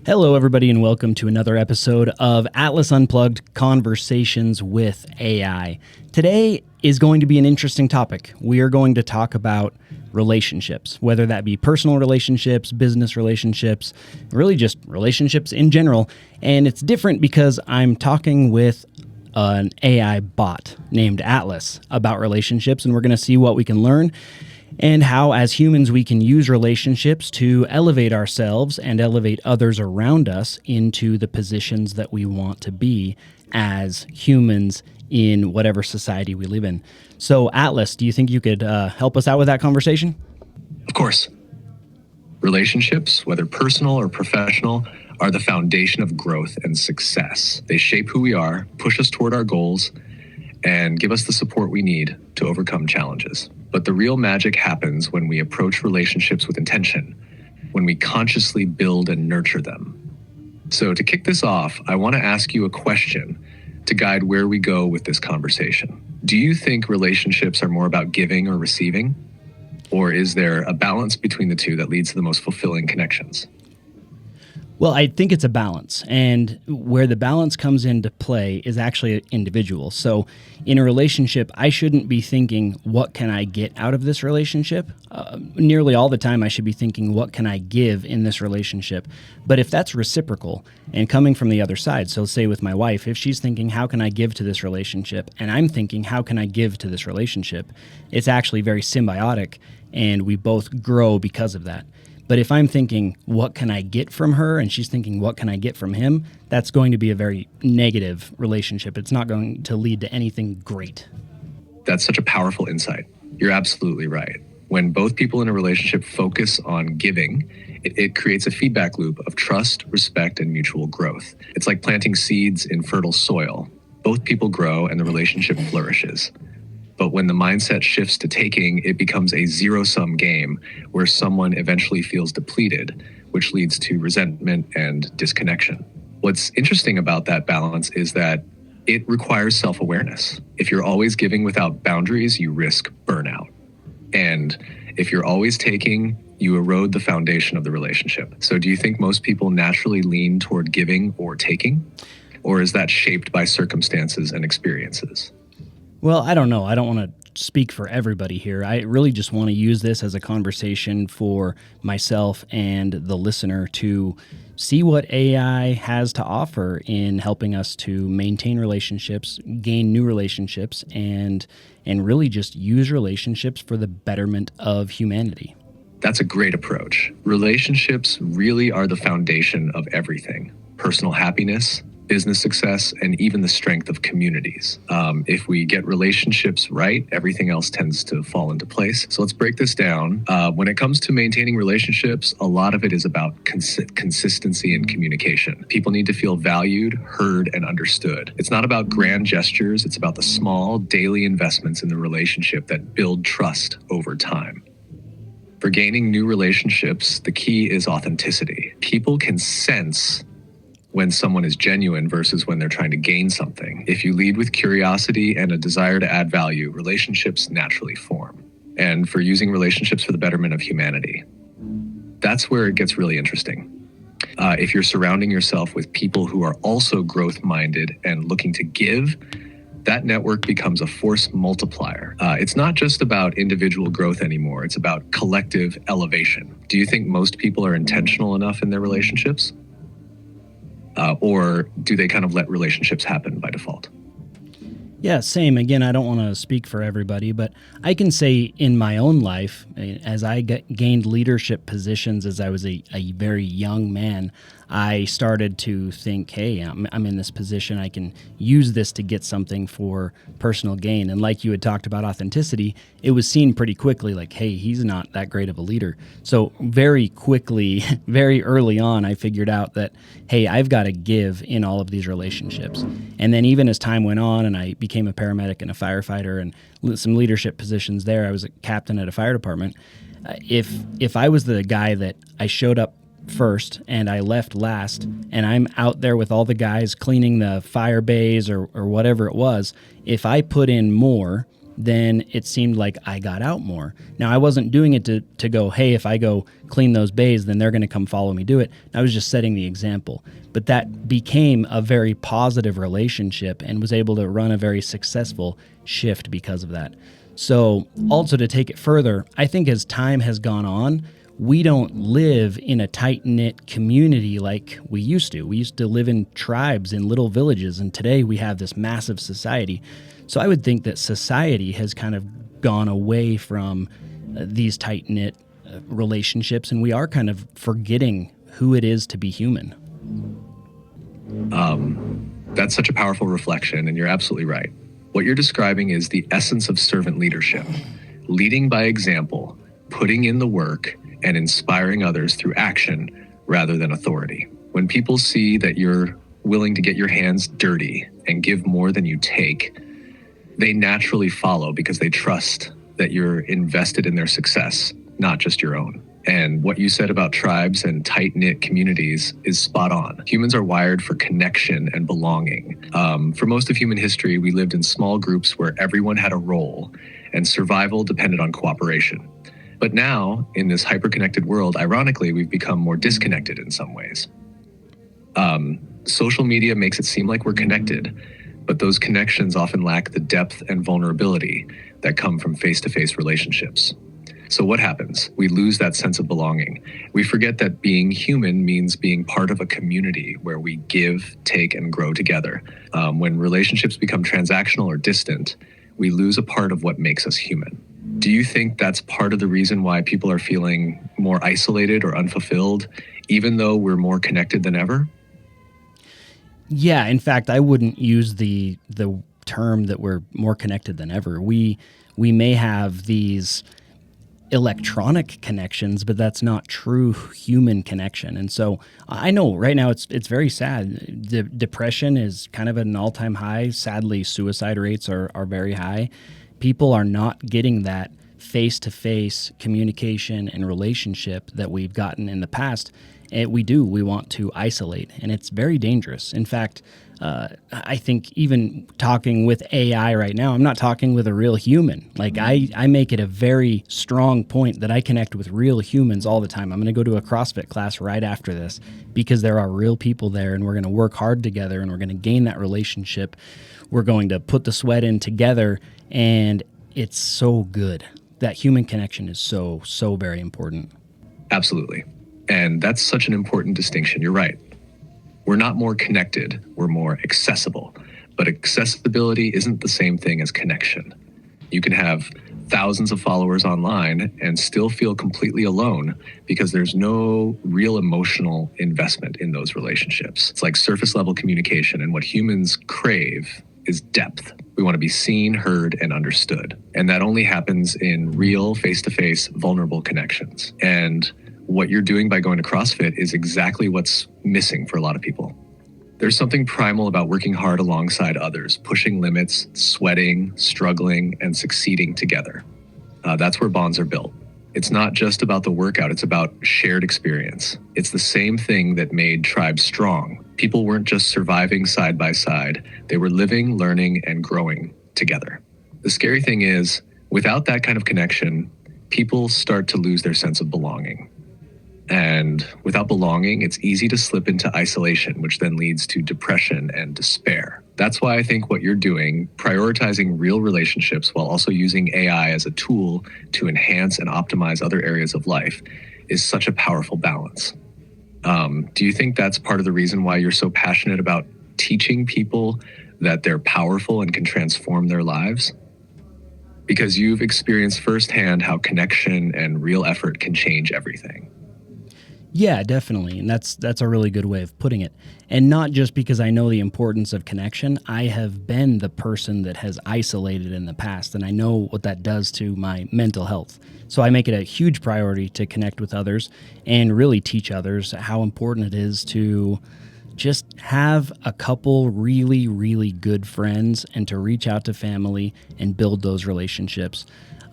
Hello, everybody, and welcome to another episode of Atlas Unplugged Conversations with AI. Today is going to be an interesting topic. We are going to talk about relationships, whether that be personal relationships, business relationships, really just relationships in general. And it's different because I'm talking with an AI bot named Atlas about relationships, and we're going to see what we can learn and how, as humans, we can use relationships to elevate ourselves and elevate others around us into the positions that we want to be as humans in whatever society we live in. So, Atlas, do you think you could help us out with that conversation? Of course. Relationships, whether personal or professional, are the foundation of growth and success. They shape who we are, push us toward our goals, and give us the support we need to overcome challenges. But the real magic happens when we approach relationships with intention, when we consciously build and nurture them. So to kick this off, I want to ask you a question to guide where we go with this conversation. Do you think relationships are more about giving or receiving? Or is there a balance between the two that leads to the most fulfilling connections? Well, I think it's a balance, and where the balance comes into play is actually individual. So in a relationship, I shouldn't be thinking, what can I get out of this relationship? Nearly all the time, I should be thinking, what can I give in this relationship? But if that's reciprocal and coming from the other side, so say with my wife, if she's thinking, how can I give to this relationship? And I'm thinking, how can I give to this relationship? It's actually very symbiotic, and we both grow because of that. But if I'm thinking, what can I get from her? And she's thinking, what can I get from him? That's going to be a very negative relationship. It's not going to lead to anything great. That's such a powerful insight. You're absolutely right. When both people in a relationship focus on giving, it creates a feedback loop of trust, respect, and mutual growth. It's like planting seeds in fertile soil. Both people grow and the relationship flourishes. But when the mindset shifts to taking, it becomes a zero-sum game where someone eventually feels depleted, which leads to resentment and disconnection. What's interesting about that balance is that it requires self-awareness. If you're always giving without boundaries, you risk burnout. And if you're always taking, you erode the foundation of the relationship. So do you think most people naturally lean toward giving or taking? Or is that shaped by circumstances and experiences? Well, I don't know. I don't want to speak for everybody here. I really just want to use this as a conversation for myself and the listener to see what AI has to offer in helping us to maintain relationships, gain new relationships, and really just use relationships for the betterment of humanity. That's a great approach. Relationships really are the foundation of everything. Personal happiness, business success, and even the strength of communities. If we get relationships right, everything else tends to fall into place. So let's break this down. When it comes to maintaining relationships, a lot of it is about consistency and communication. People need to feel valued, heard, and understood. It's not about grand gestures. It's about the small daily investments in the relationship that build trust over time. For gaining new relationships, the key is authenticity. People can sense when someone is genuine versus when they're trying to gain something. If you lead with curiosity and a desire to add value, relationships naturally form. And for using relationships for the betterment of humanity, that's where it gets really interesting. If you're surrounding yourself with people who are also growth-minded and looking to give, that network becomes a force multiplier. It's not just about individual growth anymore. It's about collective elevation. Do you think most people are intentional enough in their relationships? Or do they kind of let relationships happen by default? Yeah, same. Again, I don't want to speak for everybody, but I can say in my own life, as I gained leadership positions as I was a very young man, I started to think, hey, I'm in this position. I can use this to get something for personal gain. And like you had talked about authenticity, it was seen pretty quickly like, hey, he's not that great of a leader. So very quickly, very early on, I figured out that, hey, I've got to give in all of these relationships. And then even as time went on and I became a paramedic and a firefighter and some leadership positions there, I was a captain at a fire department. If I was the guy that I showed up first and I left last and I'm out there with all the guys cleaning the fire bays or whatever it was, if I put in more then it seemed like I got out more. Now, I wasn't doing it to go, hey, if I go clean those bays, then they're going to come follow me do it. I was just setting the example. But that became a very positive relationship and was able to run a very successful shift because of that. So also to take it further, I think as time has gone on, we don't live in a tight-knit community like we used to. We used to live in tribes, in little villages, and today we have this massive society. So I would think that society has kind of gone away from these tight-knit relationships, and we are kind of forgetting who it is to be human. That's such a powerful reflection, and you're absolutely right. What you're describing is the essence of servant leadership, leading by example, putting in the work, and inspiring others through action rather than authority. When people see that you're willing to get your hands dirty and give more than you take, they naturally follow because they trust that you're invested in their success, not just your own. And what you said about tribes and tight-knit communities is spot on. Humans are wired for connection and belonging. For most of human history, we lived in small groups where everyone had a role and survival depended on cooperation. But now, in this hyper-connected world, ironically, we've become more disconnected in some ways. Social media makes it seem like we're connected, but those connections often lack the depth and vulnerability that come from face-to-face relationships. So what happens? We lose that sense of belonging. We forget that being human means being part of a community where we give, take, and grow together. When relationships become transactional or distant, we lose a part of what makes us human. Do you think that's part of the reason why people are feeling more isolated or unfulfilled, even though we're more connected than ever? Yeah, in fact, I wouldn't use the term that we're more connected than ever. We may have these electronic connections, but that's not true human connection. And so I know right now it's very sad. Depression is kind of at an all-time high. Sadly, suicide rates are very high. People are not getting that face-to-face communication and relationship that we've gotten in the past. And we want to isolate, and it's very dangerous. In fact, I think even talking with AI right now, I'm not talking with a real human. Like I make it a very strong point that I connect with real humans all the time. I'm going to go to a CrossFit class right after this because there are real people there, and we're going to work hard together, and we're going to gain that relationship. We're going to put the sweat in together, and it's so good. That human connection is so very important. Absolutely. And that's such an important distinction. You're right. We're not more connected, we're more accessible. But accessibility isn't the same thing as connection. You can have thousands of followers online and still feel completely alone because there's no real emotional investment in those relationships. It's like surface level communication, and what humans crave is depth. We want to be seen, heard, and understood. And that only happens in real face-to-face vulnerable connections. And what you're doing by going to CrossFit is exactly what's missing for a lot of people. There's something primal about working hard alongside others, pushing limits, sweating, struggling, and succeeding together. That's where bonds are built. It's not just about the workout, it's about shared experience. It's the same thing that made tribes strong. People weren't just surviving side by side, they were living, learning, and growing together. The scary thing is, without that kind of connection, people start to lose their sense of belonging. And without belonging, it's easy to slip into isolation, which then leads to depression and despair. That's why I think what you're doing, prioritizing real relationships while also using AI as a tool to enhance and optimize other areas of life, is such a powerful balance. Do you think that's part of the reason why you're so passionate about teaching people that they're powerful and can transform their lives? Because you've experienced firsthand how connection and real effort can change everything. Yeah, definitely. And that's a really good way of putting it. And not just because I know the importance of connection. I have been the person that has isolated in the past, and I know what that does to my mental health. So I make it a huge priority to connect with others and really teach others how important it is to just have a couple really, really good friends and to reach out to family and build those relationships.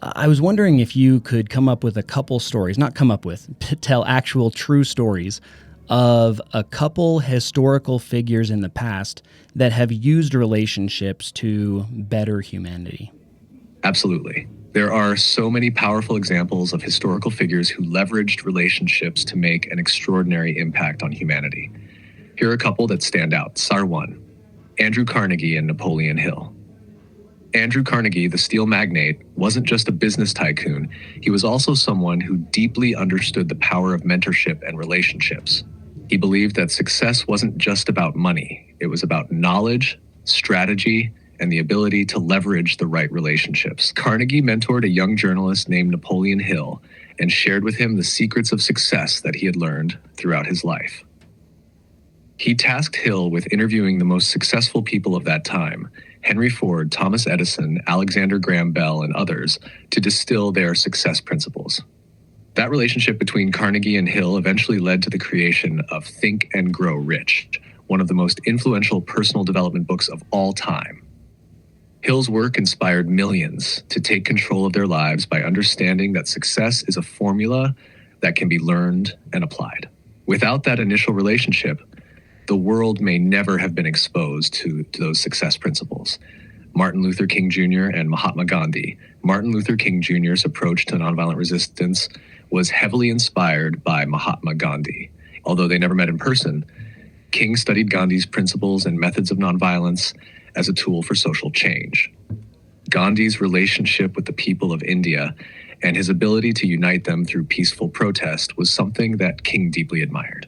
I was wondering if you could come up with a couple stories, not come up with, tell actual true stories of a couple historical figures in the past that have used relationships to better humanity. Absolutely. There are so many powerful examples of historical figures who leveraged relationships to make an extraordinary impact on humanity. Here are a couple that stand out. Sar 1, Andrew Carnegie and Napoleon Hill. Andrew Carnegie, the steel magnate, wasn't just a business tycoon. He was also someone who deeply understood the power of mentorship and relationships. He believed that success wasn't just about money. It was about knowledge, strategy, and the ability to leverage the right relationships. Carnegie mentored a young journalist named Napoleon Hill and shared with him the secrets of success that he had learned throughout his life. He tasked Hill with interviewing the most successful people of that time, Henry Ford, Thomas Edison, Alexander Graham Bell, and others, to distill their success principles. That relationship between Carnegie and Hill eventually led to the creation of Think and Grow Rich, one of the most influential personal development books of all time. Hill's work inspired millions to take control of their lives by understanding that success is a formula that can be learned and applied. Without that initial relationship, the world may never have been exposed to those success principles. Martin Luther King Jr. and Mahatma Gandhi. Martin Luther King Jr.'s approach to nonviolent resistance was heavily inspired by Mahatma Gandhi. Although they never met in person, King studied Gandhi's principles and methods of nonviolence as a tool for social change. Gandhi's relationship with the people of India and his ability to unite them through peaceful protest was something that King deeply admired.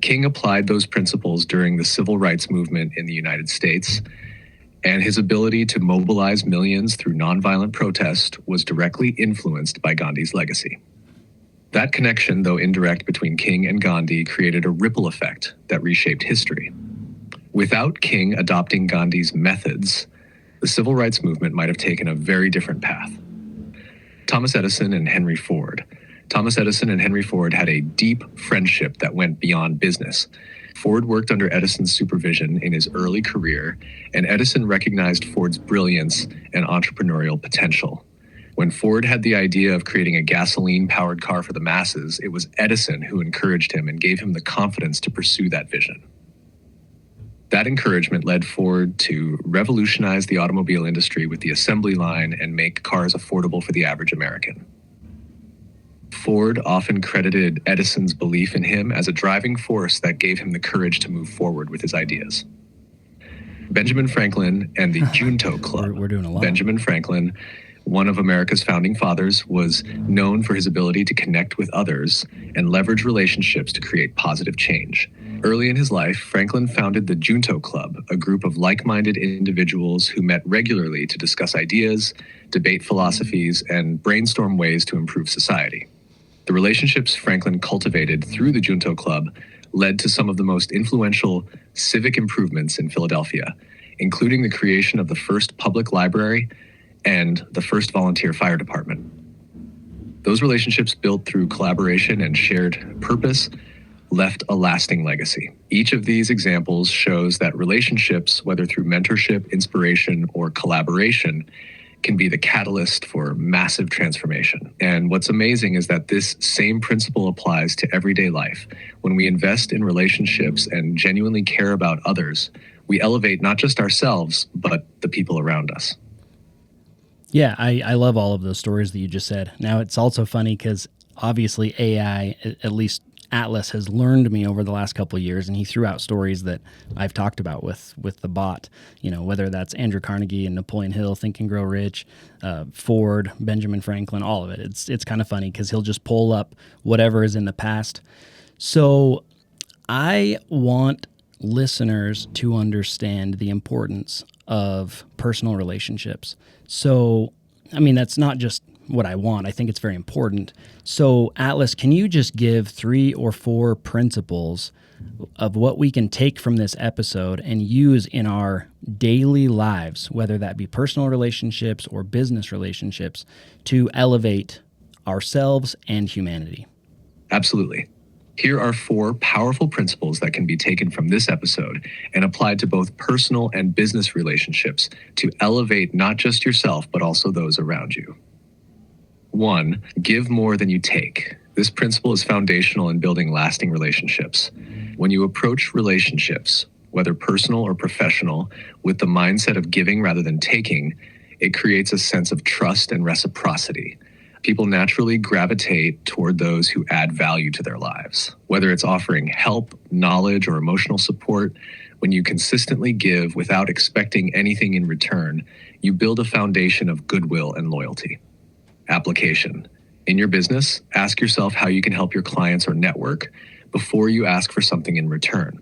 King applied those principles during the civil rights movement in the United States, and his ability to mobilize millions through nonviolent protest was directly influenced by Gandhi's legacy. That connection, though indirect, between King and Gandhi created a ripple effect that reshaped history. Without King adopting Gandhi's methods, the civil rights movement might have taken a very different path. Thomas Edison and Henry Ford. Thomas Edison and Henry Ford had a deep friendship that went beyond business. Ford worked under Edison's supervision in his early career, and Edison recognized Ford's brilliance and entrepreneurial potential. When Ford had the idea of creating a gasoline-powered car for the masses, it was Edison who encouraged him and gave him the confidence to pursue that vision. That encouragement led Ford to revolutionize the automobile industry with the assembly line and make cars affordable for the average American. Ford often credited Edison's belief in him as a driving force that gave him the courage to move forward with his ideas. Benjamin Franklin and the Junto Club. We're doing a lot. Benjamin Franklin, one of America's founding fathers, was known for his ability to connect with others and leverage relationships to create positive change. Early in his life, Franklin founded the Junto Club, a group of like-minded individuals who met regularly to discuss ideas, debate philosophies, and brainstorm ways to improve society. The relationships Franklin cultivated through the Junto Club led to some of the most influential civic improvements in Philadelphia, including the creation of the first public library and the first volunteer fire department. Those relationships, built through collaboration and shared purpose, left a lasting legacy. Each of these examples shows that relationships, whether through mentorship, inspiration, or collaboration, can be the catalyst for massive transformation. And what's amazing is that this same principle applies to everyday life. When we invest in relationships and genuinely care about others, we elevate not just ourselves, but the people around us. Yeah, I love all of those stories that you just said. Now, it's also funny because obviously AI, at least Atlas, has learned me over the last couple of years, and he threw out stories that I've talked about with the bot, whether that's Andrew Carnegie and Napoleon Hill, Think and Grow Rich, Ford, Benjamin Franklin, all of it. It's kind of funny because he'll just pull up whatever is in the past. So I want listeners to understand the importance of personal relationships. So, that's not just what I want. I think it's very important. So, Atlas, can you just give 3 or 4 principles of what we can take from this episode and use in our daily lives, whether that be personal relationships or business relationships, to elevate ourselves and humanity? Absolutely. Here are 4 powerful principles that can be taken from this episode and applied to both personal and business relationships to elevate not just yourself, but also those around you. 1, give more than you take. This principle is foundational in building lasting relationships. When you approach relationships, whether personal or professional, with the mindset of giving rather than taking, It creates a sense of trust and reciprocity. People naturally gravitate toward those who add value to their lives. Whether it's offering help, knowledge, or emotional support, when you consistently give without expecting anything in return, you build a foundation of goodwill and loyalty. Application. In your business, ask yourself how you can help your clients or network before you ask for something in return.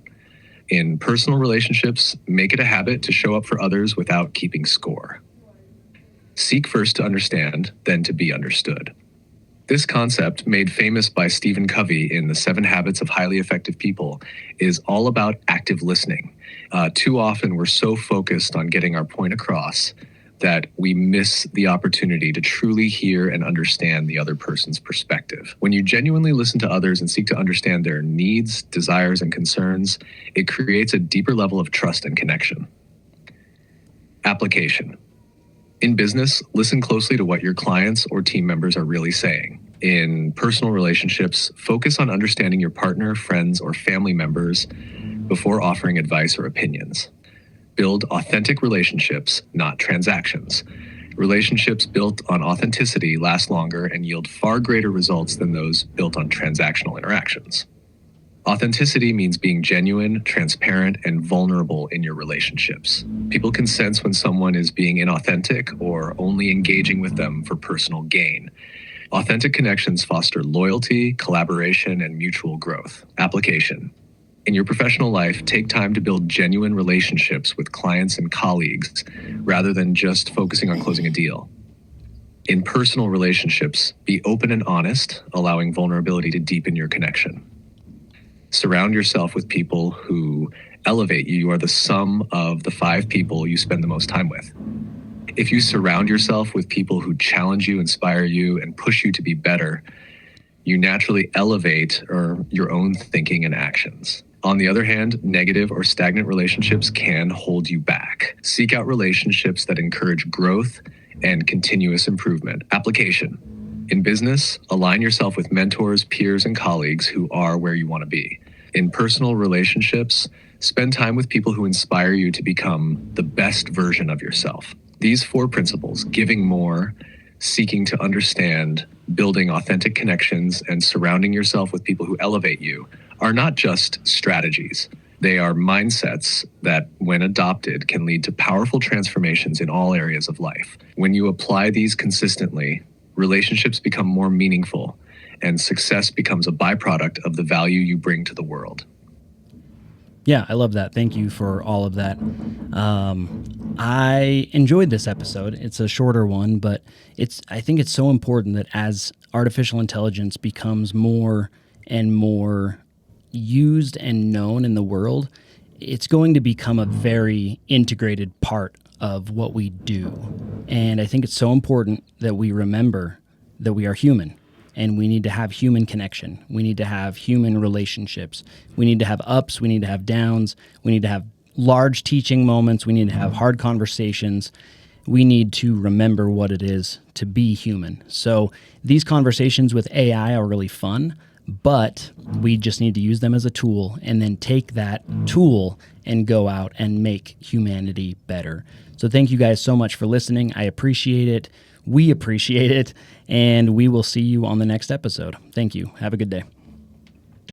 In personal relationships, make it a habit to show up for others without keeping score. Seek first to understand, then to be understood. This concept, made famous by Stephen Covey in The 7 Habits of Highly Effective People, is all about active listening. Too often, we're so focused on getting our point across that we miss the opportunity to truly hear and understand the other person's perspective. When you genuinely listen to others and seek to understand their needs, desires, and concerns, it creates a deeper level of trust and connection. Application. In business, listen closely to what your clients or team members are really saying. In personal relationships, focus on understanding your partner, friends, or family members before offering advice or opinions. Build authentic relationships, not transactions. Relationships built on authenticity last longer and yield far greater results than those built on transactional interactions. Authenticity means being genuine, transparent, and vulnerable in your relationships. People can sense when someone is being inauthentic or only engaging with them for personal gain. Authentic connections foster loyalty, collaboration, and mutual growth. Application. In your professional life, take time to build genuine relationships with clients and colleagues rather than just focusing on closing a deal. In personal relationships, be open and honest, allowing vulnerability to deepen your connection. Surround yourself with people who elevate you. You are the sum of the 5 people you spend the most time with. If you surround yourself with people who challenge you, inspire you, and push you to be better, you naturally elevate your own thinking and actions. On the other hand, negative or stagnant relationships can hold you back. Seek out relationships that encourage growth and continuous improvement. Application. In business, align yourself with mentors, peers, and colleagues who are where you want to be. In personal relationships, spend time with people who inspire you to become the best version of yourself. These 4 principles, giving more, seeking to understand, building authentic connections, and surrounding yourself with people who elevate you, are not just strategies. They are mindsets that, when adopted, can lead to powerful transformations in all areas of life. When you apply these consistently, relationships become more meaningful, and success becomes a byproduct of the value you bring to the world. Yeah, I love that. Thank you for all of that. I enjoyed this episode. It's a shorter one, but I think it's so important that as artificial intelligence becomes more and more used and known in the world, it's going to become a very integrated part of what we do. And I think it's so important that we remember that we are human and we need to have human connection. We need to have human relationships. We need to have ups. We need to have downs. We need to have large teaching moments. We need to have hard conversations. We need to remember what it is to be human. So these conversations with AI are really fun, but we just need to use them as a tool and then take that tool and go out and make humanity better. So thank you guys so much for listening. I appreciate it. We appreciate it. And we will see you on the next episode. Thank you. Have a good day.